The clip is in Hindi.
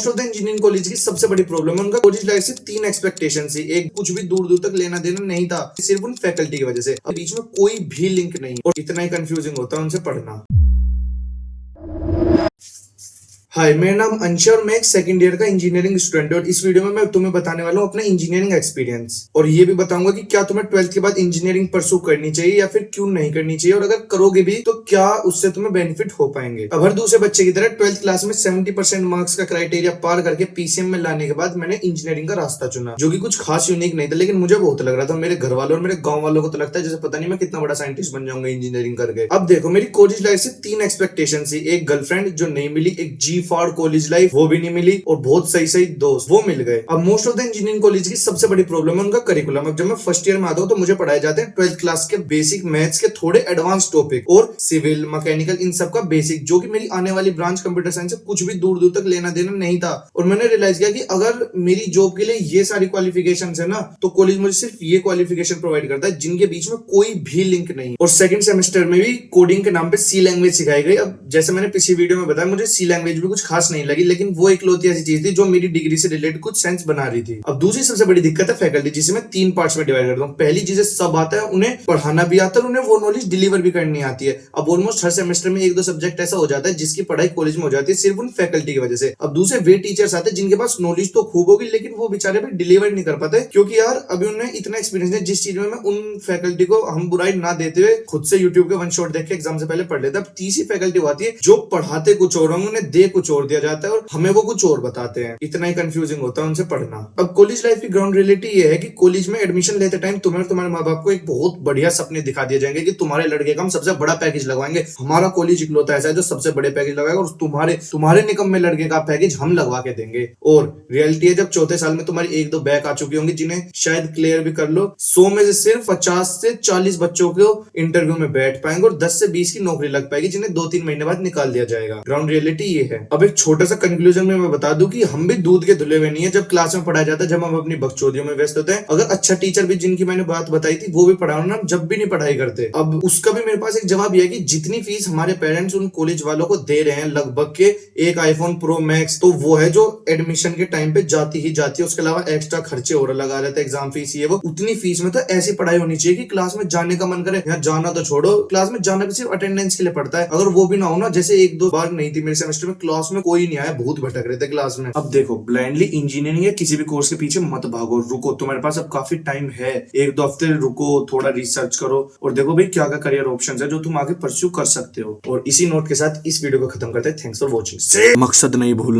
Most of the engineering college की सबसे बड़ी प्रॉब्लम है उनका कॉलेज लाइफ से 3 एक्सपेक्टेशन थी। एक कुछ भी दूर दूर तक लेना देना नहीं था, सिर्फ उन फैकल्टी की वजह से। अब बीच में कोई भी लिंक नहीं और इतना ही कंफ्यूजिंग होता है उनसे पढ़ना। हाय, मेरा नाम अंश और मैं एक सेकंड ईयर का इंजीनियरिंग स्टूडेंट हूं और इस वीडियो में मैं तुम्हें बताने वाला हूं अपना इंजीनियरिंग एक्सपीरियंस और ये भी बताऊंगा कि क्या तुम्हें 12th के बाद इंजीनियरिंग परसू करनी चाहिए या फिर क्यों नहीं करनी चाहिए, और अगर करोगे भी तो क्या उससे तुम्हें बेनिफिट हो पाएंगे। अब हर दूसरे बच्चे की तरह 12th क्लास में 70% मार्क्स का क्राइटेरिया पार करके पीसीएम में लाने के बाद मैंने इंजीनियरिंग का रास्ता चुना, जो कि कुछ खास यूनिक नहीं था, लेकिन मुझे बहुत लग रहा था। मेरे घर वालों और मेरे गाँव वालों को तो लगता है जैसे पता नहीं मैं कितना बड़ा साइंटिस्ट बन जाऊंगा इंजीनियरिंग करके। अब देखो, मेरी कॉलेज लाइफ से 3 एक्सपेक्टेशन थी। एक गर्लफ्रेंड जो नहीं मिली, एक जी फॉर कॉलेज लाइफ वो भी नहीं मिली, और बहुत सही सही दोस्त वो मिल गए। अब most of the engineering college की सबसे बड़ी प्रॉब्लम है उनका करिकुलम। अब जब मैं फर्स्ट ईयर में आता हूँ तो मुझे पढ़ाए जाते हैं 12th क्लास के बेसिक मैथ्स के थोड़े एडवांस टॉपिक और सिविल मैकेनिकल इन सब का बेसिक, जो कि मेरी आने वाली ब्रांच कंप्यूटर साइंस से कुछ भी दूर दूर तक लेना देना नहीं था। और मैंने रियलाइज किया कि अगर मेरी जॉब के लिए ये सारी क्वालिफिकेशन है ना, तो कॉलेज मुझे सिर्फ ये क्वालिफिकेशन प्रोवाइड करता है जिनके बीच में कोई भी लिंक नहीं। और सेकंड सेमेस्टर में भी कोडिंग के नाम पे सी लैंग्वेज सिखाई गई। अब जैसे मैंने पिछली वीडियो में बताया, मुझे सी लैंग्वेज भी कुछ खास नहीं लगी, लेकिन वो इकलौती ऐसी चीज थी जो मेरी डिग्री से रिलेटेड कुछ सेंस बना रही थी। अब दूसरी सबसे बड़ी दिक्कत है फैकल्टी, जिसे मैं 3 पार्ट्स में डिवाइड करता हूँ। पहली चीज सब आता है, उन्हें पढ़ाना भी आता है, उन्हें वो नॉलेज डिलीवर भी करनी आती है। अब ऑलमोस्ट हर सेमेस्टर में 1-2 सब्जेक्ट ऐसा हो जाता है जिसकी पढ़ाई कॉलेज में हो जाती है सिर्फ उन फैकल्टी की वजह से। अब दूसरे वे टीचर्स आते हैं जिनके पास नॉलेज तो खूब होगी, लेकिन वो बेचारे भी डिलीवर नहीं कर पाते, क्योंकि यार अभी उन्हें इतना एक्सपीरियंस है जिस चीज में मैं उन फैकल्टी को हम बुराई ना देते हुए खुद से यूट्यूब के वन शॉट देख के एग्जाम से पहले पढ़ लेते। अब तीसरी फैकल्टी आती है जो पढ़ाते कुछ और, उन्हें दे कुछ और दिया जाता है और हमें वो कुछ और बताते हैं। इतना ही कंफ्यूजिंग होता है उनसे पढ़ना। अब कॉलेज लाइफ की ग्राउंड रियलिटी ये है कि कॉलेज में एडमिशन लेते टाइम तुम्हें और तुम्हारे माँ बाप को एक बहुत बढ़िया सपने दिखा दिए जाएंगे कि तुम्हारे लड़के का हम सबसे बड़ा पैकेज लगवाएंगे, हमारा कॉलेज इकलौता ऐसा है जो सबसे बड़े पैकेज लगाएगा और तुम्हारे निकम्मे लड़के का पैकेज हम लगवा के देंगे। और रियलिटी है जब चौथे साल में तुम्हारी 1-2 बैक आ चुकी होंगी जिन्हें शायद क्लियर भी कर लो, 100 में से सिर्फ 50 से 40 बच्चों को इंटरव्यू में बैठ पाएंगे और 10 से 20 की नौकरी लग पाएगी, जिन्हें 2-3 महीने बाद निकाल दिया जाएगा। ग्राउंड रियलिटी ये है। अब एक छोटा सा कंक्लूजन में मैं बता दूं कि हम भी दूध के धुले हुए नहीं है जब क्लास में पढ़ाया जाता है, जब हम अपनी बकचोदियों में व्यस्त होते हैं। अगर अच्छा टीचर भी, जिनकी मैंने बात बताई थी, वो भी पढ़ाओ ना, हम जब भी नहीं पढ़ाई करते। अब उसका भी मेरे पास एक जवाब यह है कि जितनी फीस हमारे पेरेंट्स उन कॉलेज वालों को दे रहे हैं, लगभग के एक आईफोन प्रो मैक्स, तो वो है जो एडमिशन के टाइम पे जाती ही जाती है। उसके अलावा एक्स्ट्रा खर्चे और लगा रहते हैं, एग्जाम फीस ये वो। उतनी फीस में तो ऐसी पढ़ाई होनी चाहिए कि क्लास में जाने का मन करे। यहाँ जाना तो छोड़ो, क्लास में जाना भी सिर्फ अटेंडेंस के लिए पड़ता है। अगर वो भी ना हो ना, जैसे 1-2 बार नहीं थी मेरे सेमेस्टर में, क्लास में कोई नहीं आया, भूत भटक रहे थे क्लास में। अब देखो, ब्लाइंडली इंजीनियरिंग या किसी भी कोर्स के पीछे मत भागो, रुको, तुम्हारे पास अब काफी टाइम है। 1-2 हफ्ते रुको, थोड़ा रिसर्च करो और देखो भाई क्या क्या करियर ऑप्शंस है जो तुम आगे परस्यू कर सकते हो। और इसी नोट के साथ इस वीडियो को खत्म करते हैं। Thanks for watching. मकसद नहीं भूलना।